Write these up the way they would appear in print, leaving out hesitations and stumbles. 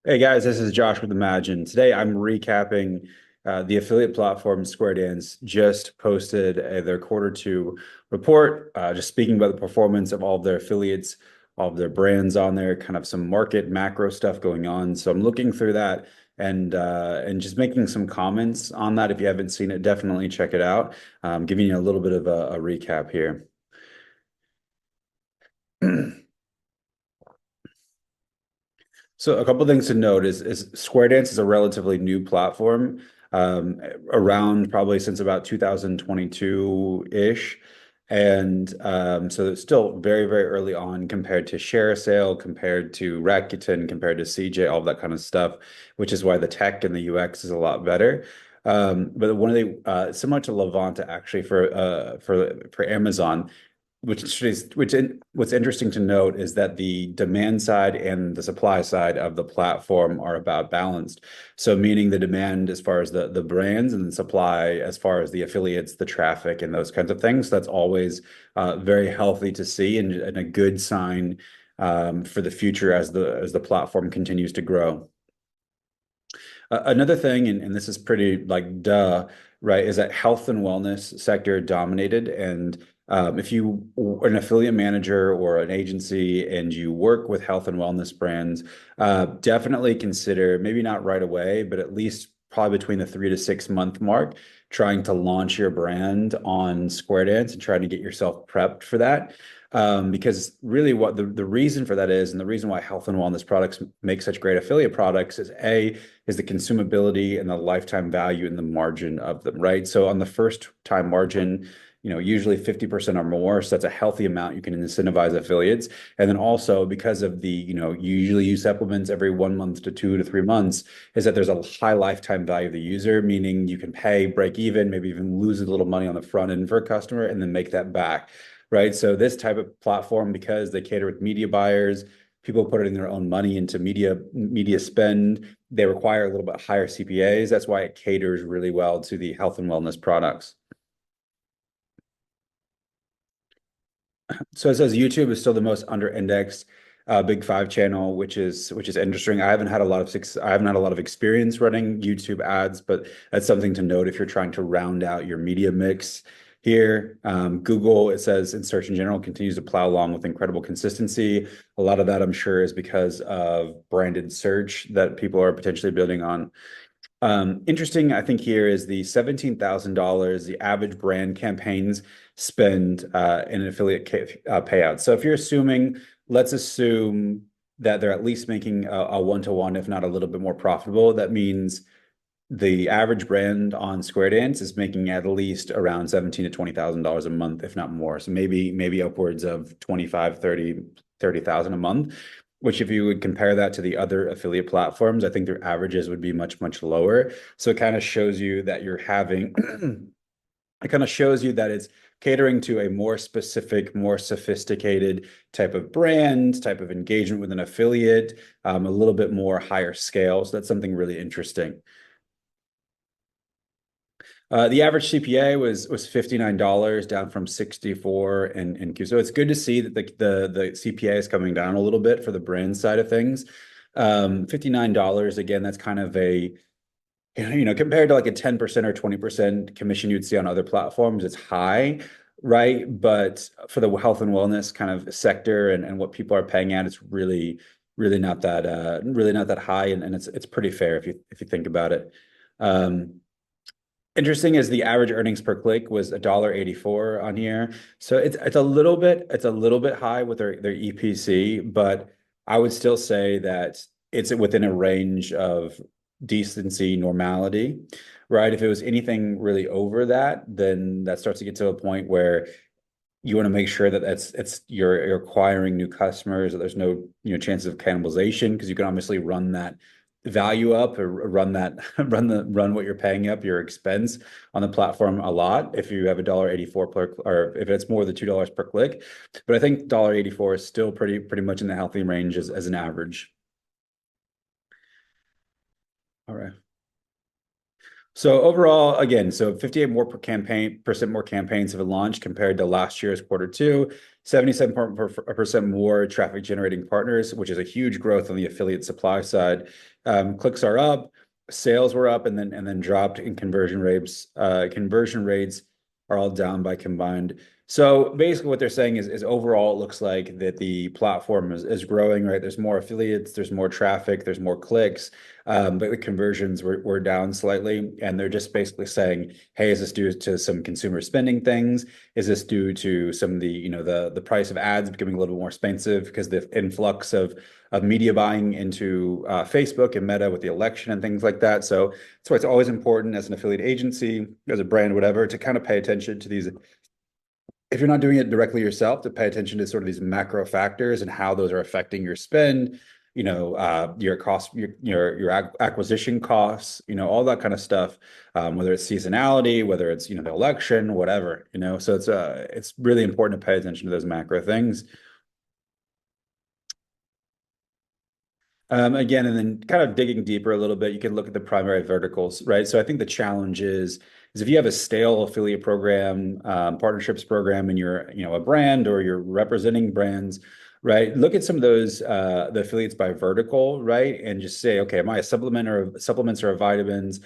Hey guys, this is Josh with Imagine. Today I'm recapping the affiliate platform Squaredance just posted their quarter two report, just speaking about the performance of all of their affiliates, all of their brands on there, kind of some market macro stuff going on. So I'm looking through that and just making some comments on that. If you haven't seen it, definitely check it out. Giving you a little bit of a recap here. So a couple things to note is Squaredance is a relatively new platform, around probably since about 2022-ish. And so it's still very, very early on compared to ShareASale, compared to Rakuten, compared to CJ, all of that kind of stuff, which is why the tech and the UX is a lot better. But one of the similar to Levanta actually for Amazon, what's interesting to note is that the demand side and the supply side of the platform are about balanced. So meaning the demand as far as the brands and the supply as far as the affiliates, the traffic, and those kinds of things. That's always very healthy to see and a good sign for the future as the platform continues to grow. Another thing, and this is pretty like duh, right, is that health and wellness sector dominated. And if you are an affiliate manager or an agency and you work with health and wellness brands, definitely consider maybe not right away, but at least probably between the 3 to 6 month mark, trying to launch your brand on Squaredance and trying to get yourself prepped for that. Because really what the reason for that is, and the reason why health and wellness products make such great affiliate products is the consumability and the lifetime value and the margin of them, right? So on the first time margin, usually 50% or more. So that's a healthy amount you can incentivize affiliates. And then also because of you usually use supplements every 1 month to 2 to 3 months, is that there's a high lifetime value of the user, meaning you can pay, break even, maybe even lose a little money on the front end for a customer and then make that back. Right. So this type of platform, because they cater with media buyers, people put in their own money into media spend. They require a little bit higher CPAs. That's why it caters really well to the health and wellness products. So it says YouTube is still the most under-indexed Big Five channel, which is interesting. I haven't had a lot of experience running YouTube ads, but that's something to note if you're trying to round out your media mix here. Google, it says in search in general, continues to plow along with incredible consistency. A lot of that, I'm sure, is because of branded search that people are potentially building on. Interesting, I think here is the $17,000, the average brand campaigns spend in an affiliate payout. So if you're assuming, let's assume that they're at least making a one-to-one, if not a little bit more profitable. That means the average brand on Squaredance is making at least around $17,000 to $20,000 a month, if not more. So maybe upwards of 25, 30,000 a month, which if you would compare that to the other affiliate platforms, I think their averages would be much, much lower. So it kind of shows you that you're having, it kind of shows you that it's catering to a more specific, more sophisticated type of brand, type of engagement with an affiliate, a little bit more higher scale. So that's something really interesting. The average CPA was $59, down from 64 in Q. So it's good to see that the CPA is coming down a little bit for the brand side of things. $59, again, that's kind of compared to like a 10% or 20% commission you'd see on other platforms, it's high, right? But for the health and wellness kind of sector and what people are paying at, it's really not that high, and it's pretty fair if you think about it. Interesting is the average earnings per click was $1.84 on here. So it's a little bit high with their EPC, but I would still say that it's within a range of decency, normality, right? If it was anything really over that, then that starts to get to a point where you want to make sure that you're acquiring new customers, that there's no chances of cannibalization, because you can obviously run that value up or run what you're paying up your expense on the platform a lot if you have $1.84 per, or if it's more than $2 per click. But I think $1.84 is still pretty much in the healthy range as an average. All right. So overall, again, so 58 more percent more campaigns have been launched compared to last year's quarter two, 77% more traffic generating partners, which is a huge growth on the affiliate supply side. Clicks are up, sales were up, and then dropped in conversion rates. Conversion rates are all down by combined. So basically what they're saying is overall it looks like that the platform is growing, right? There's more affiliates, there's more traffic, there's more clicks, but the conversions were down slightly. And they're just basically saying, hey, is this due to some consumer spending things? Is this due to some of the, the price of ads becoming a little bit more expensive because the influx of media buying into Facebook and Meta with the election and things like that. So that's why it's always important as an affiliate agency, as a brand, whatever, to kind of pay attention to these. If you're not doing it directly yourself, to pay attention to sort of these macro factors and how those are affecting your spend, your cost, your acquisition costs, all that kind of stuff, whether it's seasonality, whether it's, the election, whatever, so it's really important to pay attention to those macro things. Again, and then kind of digging deeper a little bit, you can look at the primary verticals, right? So I think the challenge is if you have a stale affiliate program, partnerships program, and you're, a brand or you're representing brands, right? Look at some of those the affiliates by vertical, right? And just say, okay, am I a supplements or vitamins,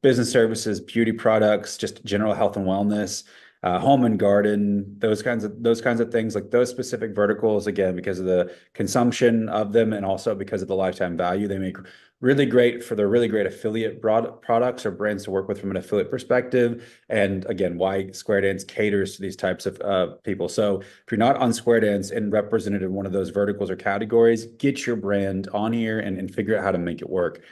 business services, beauty products, just general health and wellness, home and garden, those kinds of things, like those specific verticals, again, because of the consumption of them and also because of the lifetime value, they make really great affiliate products or brands to work with from an affiliate perspective. And again, why Squaredance caters to these types of people. So if you're not on Squaredance and represented in one of those verticals or categories, get your brand on here and figure out how to make it work.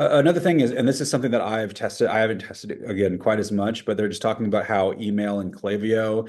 Another thing is, and this is something that I've tested, I haven't tested it again quite as much, but they're just talking about how email and Klaviyo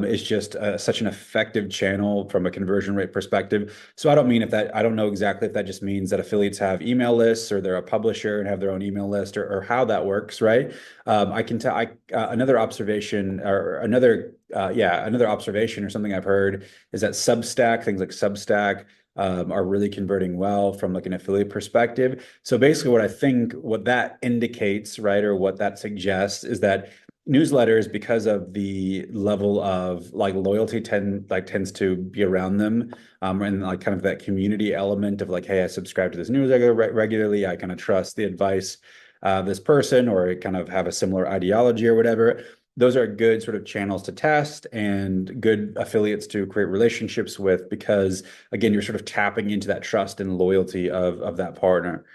is just such an effective channel from a conversion rate perspective. So I don't know exactly if that just means that affiliates have email lists or they're a publisher and have their own email list or how that works, right? I can tell, another observation or another observation or something I've heard is that Substack, things like Substack, are really converting well from like an affiliate perspective. So basically what that indicates, right, or what that suggests is that newsletters, because of the level of like loyalty tends to be around them, and like kind of that community element of like, hey, I subscribe to this newsletter regularly, I kind of trust the advice of this person, or kind of have a similar ideology or whatever. Those are good sort of channels to test and good affiliates to create relationships with, because again, you're sort of tapping into that trust and loyalty of that partner.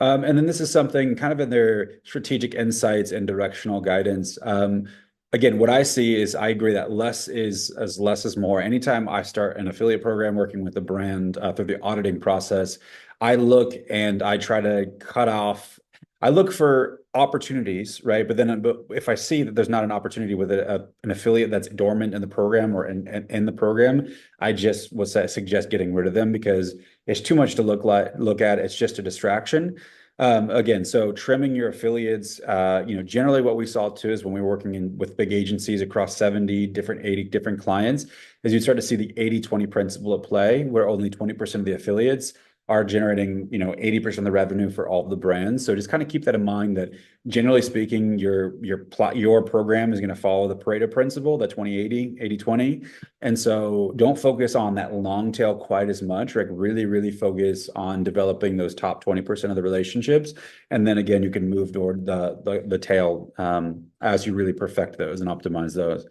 And then this is something kind of in their strategic insights and directional guidance. Again, what I see is I agree that less is more. Anytime I start an affiliate program working with a brand through the auditing process, I look and I try to cut off. I look for opportunities, right? But if I see that there's not an opportunity with an affiliate that's dormant in the program or in the program, I just would suggest getting rid of them because it's too much to look at. It's just a distraction. Again, so trimming your affiliates, generally what we saw too is when we were working with big agencies across 80 different clients, is you'd start to see the 80-20 principle at play, where only 20% of the affiliates are generating, 80% of the revenue for all of the brands. So just kind of keep that in mind that generally speaking, your program is going to follow the Pareto principle, the 20-80, 80-20. And so don't focus on that long tail quite as much, like really, really focus on developing those top 20% of the relationships. And then again, you can move toward the tail as you really perfect those and optimize those.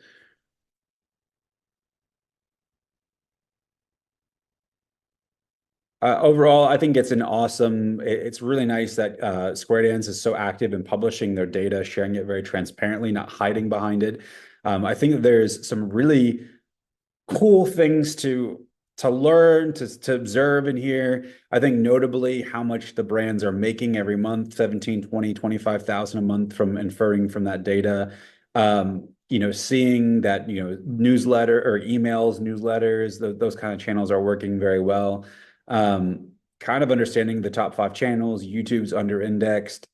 Overall, I think it's an awesome. It's really nice that Squaredance is so active in publishing their data, sharing it very transparently, not hiding behind it. I think that there's some really cool things to learn, to observe in here. I think notably how much the brands are making every month, 17, 20, 25,000 a month from inferring from that data. Seeing that, newsletter or emails, newsletters, those kind of channels are working very well. Kind of understanding the top 5 channels, YouTube's under indexed.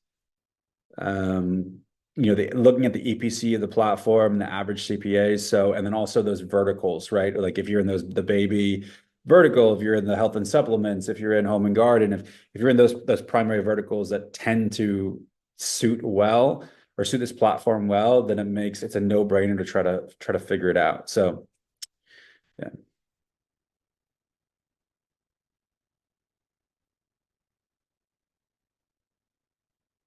Looking at the EPC of the platform, the average CPAs. So, and then also those verticals, right? Like if you're in the baby, vertical, if you're in the health and supplements, if you're in home and garden, if you're in those primary verticals that tend to suit well or suit this platform well, then it's a no-brainer to try to figure it out. So yeah.